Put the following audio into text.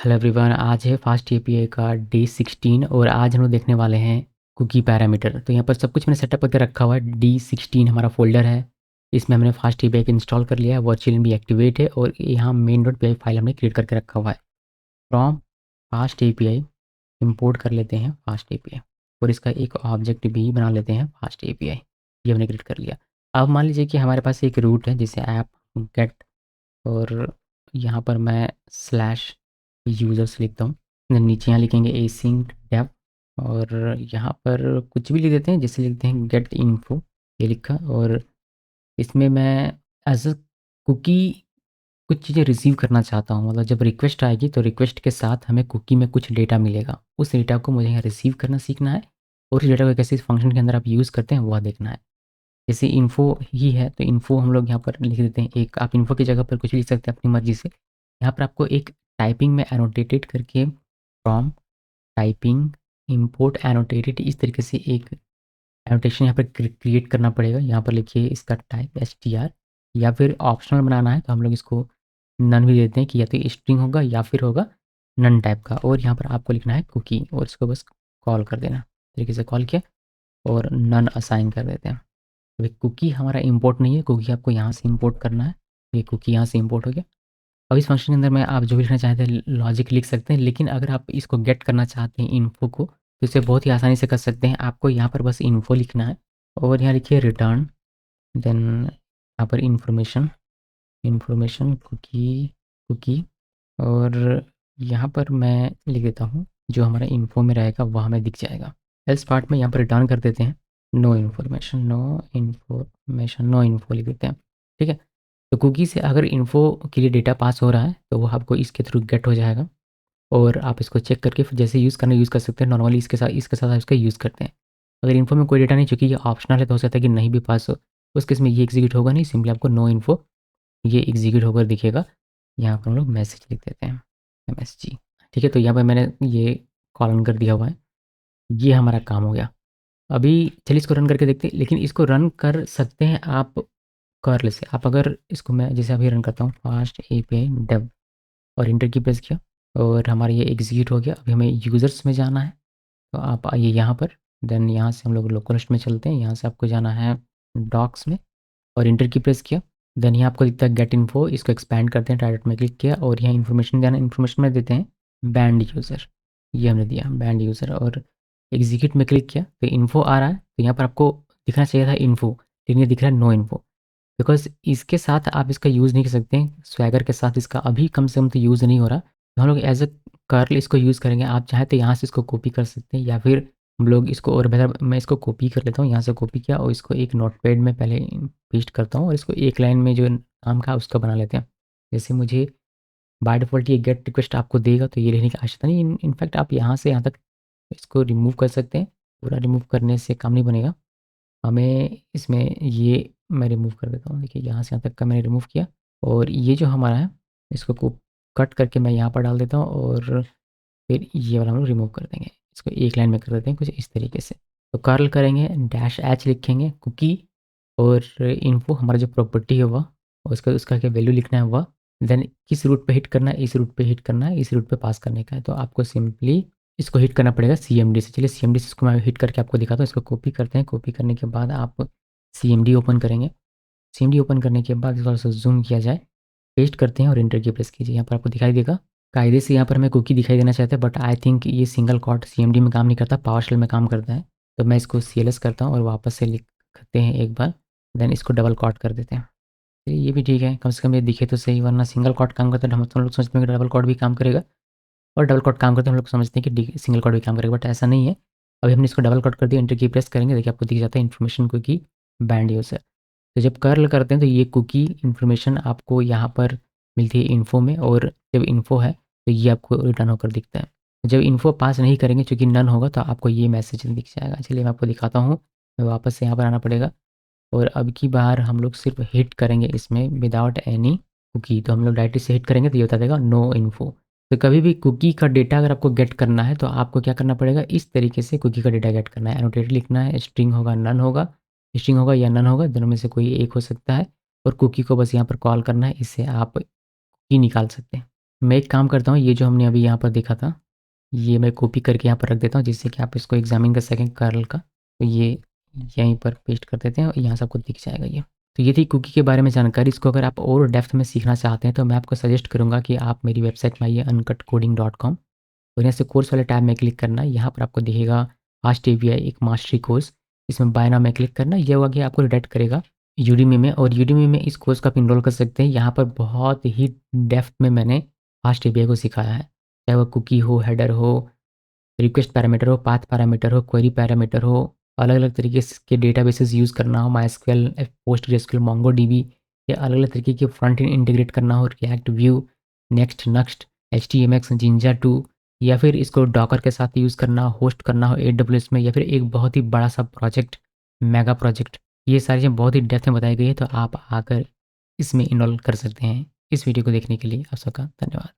Hello everyone, आज है fast API का डे 16 और आज हम लोग देखने वाले हैं कुकी पैरामीटर। तो यहाँ पर सब कुछ मैंने सेटअप करके रखा हुआ है। D16 हमारा फोल्डर है, इसमें हमने फास्ट एपीआई इंस्टॉल कर लिया है, वर्चुअल भी एक्टिवेट है और यहाँ मेन डॉट पी फाइल हमने क्रिएट करके रखा हुआ है। फ्रॉम फास्ट एपीआई इंपोर्ट कर लेते हैं फास्ट एपीआई और इसका एक ऑब्जेक्ट भी बना लेते हैं फास्ट एपीआई। ये हमने क्रिएट कर लिया। अब मान लीजिए कि हमारे पास एक रूट है जिसे ऐप गेट, और यहाँ पर मैं स्लैश यूज़र्स लिखता हूँ। नीचे यहाँ लिखेंगे एसिंक डेव और यहाँ पर कुछ भी लिख देते हैं, जैसे लिखते हैं गेट इन्फो, ये लिखा। और इसमें मैं एज अ कुकी कुछ चीज़ें रिसीव करना चाहता हूँ। मतलब जब रिक्वेस्ट आएगी तो रिक्वेस्ट के साथ हमें कुकी में कुछ डेटा मिलेगा, उस डेटा को मुझे यहाँ रिसीव करना सीखना है और उस डेटा को कैसे इस फंक्शन के अंदर आप यूज़ करते हैं वह देखना है। जैसे इन्फो ही है तो इन्फो हम लोग यहाँ पर लिख देते हैं एक। आप इन्फो की जगह पर कुछ भी लिख सकते हैं अपनी मर्जी से। यहाँ पर आपको एक टाइपिंग में एनोटेटेड करके फ्रॉम टाइपिंग इंपोर्ट एनोटेटेड, इस तरीके से एक एनोटेशन यहाँ पर क्रिएट करना पड़ेगा। यहाँ पर लिखिए इसका टाइप str, या फिर ऑप्शनल बनाना है तो हम लोग इसको नन भी देते हैं कि या तो स्ट्रिंग होगा या फिर होगा नन टाइप का। और यहाँ पर आपको लिखना है कुकी और इसको बस कॉल कर देना, तरीके से कॉल किया और नन असाइन कर देते हैं। अभी कुकी हमारा इंपोर्ट नहीं है, कुकी आपको यहाँ से इंपोर्ट करना है। ये कुकी यहाँ से इंपोर्ट हो गया। अब इस फंक्शन के अंदर में आप जो भी लिखना चाहते हैं लॉजिक लिख सकते हैं, लेकिन अगर आप इसको गेट करना चाहते हैं इन्फो को तो इसे बहुत ही आसानी से कर सकते हैं। आपको यहाँ पर बस इन्फो लिखना है और यहाँ लिखिए रिटर्न, देन यहाँ पर इंफॉर्मेशन, इंफॉर्मेशन कुकी कुकी, और यहाँ पर मैं लिख देता हूँ जो हमारा इन्फो में रहेगा वह हमें दिख जाएगा। एल्स पार्ट में यहाँ पर रिटर्न कर देते हैं no information, no information, no info लिख देते हैं। ठीक है, तो कुकी से अगर इन्फो के लिए डेटा पास हो रहा है तो वो आपको इसके थ्रू गेट हो जाएगा और आप इसको चेक करके फिर जैसे यूज़ करना यूज़ कर सकते हैं। नॉर्मली इसके साथ आप इसका यूज़ करते हैं। अगर इन्फो में कोई डेटा नहीं, चूँकि ये ऑप्शनल है तो हो सकता है कि नहीं भी पास हो, उस केस में ये एग्जीक्यूट होगा नहीं, सिंपली आपको नो इन्फो ये एग्जीक्यूट होकर दिखेगा। यहाँ पर हम लोग मैसेज लिख देते हैं MSG। ठीक है, तो यहाँ पर मैंने ये कॉलन कर दिया हुआ है। ये हमारा काम हो गया। अभी चलिए इसको रन करके देखते हैं, लेकिन इसको रन कर सकते हैं आप कर्ल से। आप अगर इसको मैं जैसे अभी रन करता हूँ फास्ट एपीआई डेव और इंटर की प्रेस किया और हमारा ये एग्जीक्यूट हो गया। अभी हमें यूज़र्स में जाना है, तो आप आइए यहाँ पर, देन यहाँ से हम लोग लोकलिस्ट में चलते हैं। यहाँ से आपको जाना है डॉक्स में और इंटर की प्रेस किया। देन यहाँ आपको दिखता है गेट इन्फो, इसको एक्सपैंड करते हैं, टारगेट में क्लिक किया और यहाँ इन्फॉर्मेशन देना, इन्फॉर्मेशन में देते हैं बैंड यूज़र, ये हमने दिया बैंड यूज़र और एग्जीक्यूट में क्लिक किया तो इन्फो आ रहा है। तो यहाँ पर आपको दिखना चाहिए था इन्फो, लेकिन ये दिख रहा है नो इन्फो, बिकॉज़ इसके साथ आप इसका यूज़ नहीं कर सकते हैं। स्वैगर के साथ इसका अभी कम से कम तो यूज़ नहीं हो रहा, तो हम लोग एज़ अ कर्ल इसको यूज़ करेंगे। आप चाहें तो यहाँ से इसको कॉपी कर सकते हैं या फिर हम लोग इसको और बेहतर, मैं इसको कॉपी कर लेता हूँ। यहाँ से कॉपी किया और इसको एक नोटपैड में पहले पेस्ट करता हूँ और इसको एक लाइन में जो नाम का उसका बना लेते हैं। जैसे मुझे बाय डिफ़ॉल्ट ये गेट रिक्वेस्ट आपको देगा तो ये लिखने की आवश्यकता नहीं। इनफैक्ट आप यहाँ से यहाँ तक इसको रिमूव कर सकते हैं। पूरा रिमूव करने से काम नहीं बनेगा, हमें इसमें ये मैं रिमूव कर देता हूँ। देखिए यहाँ से यहाँ तक का मैंने रिमूव किया और ये जो हमारा है इसको को कट करके मैं यहाँ पर डाल देता हूँ और फिर ये वाला हम लोग रिमूव कर देंगे। इसको एक लाइन में कर देते हैं कुछ इस तरीके से। तो कर्ल करेंगे, डैश एच लिखेंगे कुकी और इन्फो हमारा जो प्रॉपर्टी है वह, और उसका क्या वैल्यू लिखना है वह, देन किस रूट पे हिट करना है, इस रूट पे हिट करना है, इस रूट पे पास करने का है। तो आपको सिंपली इसको हिट करना पड़ेगा CMD से। चलिए CMD से इसको मैं हिट करके आपको दिखाता हूँ। इसको कॉपी करते हैं, कॉपी करने के बाद आप CMD ओपन करेंगे। CMD ओपन करने के बाद थोड़ा सा जूम किया जाए, पेस्ट करते हैं और इंटर की प्रेस कीजिए। यहाँ पर आपको दिखाई देगा। कायदे से यहाँ पर हमें कुकी दिखाई देना चाहते हैं, बट आई थिंक ये सिंगल कॉट CMD में काम नहीं करता, पावरशेल में काम करता है। तो मैं इसको CLS करता हूँ और वापस से लिखते हैं एक बार, देन इसको डबल कॉट कर देते हैं। चलिए ये भी ठीक है, कम से कम ये दिखे तो सही, वरना सिंगल कॉट काम करता है हम लोग सोचते हैं कि डबल कॉट भी काम करेगा, और डबल कॉट काम करते हैं हम लोग समझते हैं कि सिंगल कॉट भी काम करेगा, बट ऐसा नहीं है। अभी हमने इसको डबल कॉट कर दिया, एंटर की प्रेस करेंगे, देखिए आपको दिख जाता है इन्फॉर्मेशन कुकी बैंड यूज़र। तो जब कर्ल करते हैं तो ये कुकी इन्फॉर्मेशन आपको यहाँ पर मिलती है इन्फो में, और जब इन्फो है तो ये आपको रिटर्न होकर दिखता है। जब इन्फो पास नहीं करेंगे चूँकि नन होगा तो आपको ये मैसेज दिख जाएगा। चलिए मैं आपको दिखाता हूँ, मैं वापस से यहाँ पर आना पड़ेगा और अब की बार हम लोग सिर्फ हिट करेंगे इसमें विदाउट एनी कुकी। तो हम लोग डायरेक्टली से हिट करेंगे तो ये बता देगा नो इन्फो। तो कभी भी कुकी का डेटा अगर आपको गेट करना है तो आपको क्या करना पड़ेगा, इस तरीके से कुकी का डेटा गेट करना है। एनोटेट लिखना है, स्ट्रिंग होगा नन होगा, स्ट्रिंग होगा या नन होगा, दोनों में से कोई एक हो सकता है, और कुकी को बस यहाँ पर कॉल करना है, इससे आप की निकाल सकते हैं। मैं एक काम करता हूँ, ये जो हमने अभी यहाँ पर देखा था, ये मैं कॉपी करके यहाँ पर रख देता हूँ, जिससे कि आप इसको एग्जामिन कर सकें कर्ल का। तो ये यहीं पर पेस्ट कर देते हैं और यहाँ से आपको दिख जाएगा ये। तो ये थी कुकी के बारे में जानकारी। इसको अगर आप और डेप्थ में सीखना चाहते हैं तो मैं आपको सजेस्ट करूँगा कि आप मेरी वेबसाइट में आइए uncutcoding.com और यहाँ से कोर्स वाले टैब में क्लिक करना है। यहाँ पर आपको दिखेगा फास्ट एपीआई एक मास्टरी कोर्स, इसमें बाय नाउ में क्लिक करना। ये हुआ कि आपको रिडायरेक्ट करेगा यूडीमी में, और यूडीमी में इस कोर्स को आप इनरोल कर सकते हैं। यहाँ पर बहुत ही डेप्थ में मैंने फास्ट एपीआई को सिखाया है, चाहे वो कुकी हो, हेडर हो, रिक्वेस्ट पैरामीटर हो, पाथ पैरामीटर हो, क्वेरी पैरामीटर हो, अलग अलग तरीके के डेटाबेसेस यूज़ करना हो, माइस्क्यूएल, पोस्टग्रेसक्यूएल, मोंगोडीबी, या अलग अलग तरीके के फ्रंट एंड इंटीग्रेट करना हो, रिएक्ट, व्यू, नेक्स्ट, नक्स्ट, एचटीएमएक्स, जिंजा 2, या फिर इसको डॉकर के साथ यूज़ करना, होस्ट करना हो एडब्ल्यूएस में, या फिर एक बहुत ही बड़ा सा प्रोजेक्ट, मेगा प्रोजेक्ट, ये सारी चीज़ें बहुत ही डेप्थ में बताई गई है। तो आप आकर इसमें इनरोल कर सकते हैं। इस वीडियो को देखने के लिए आप सबका धन्यवाद।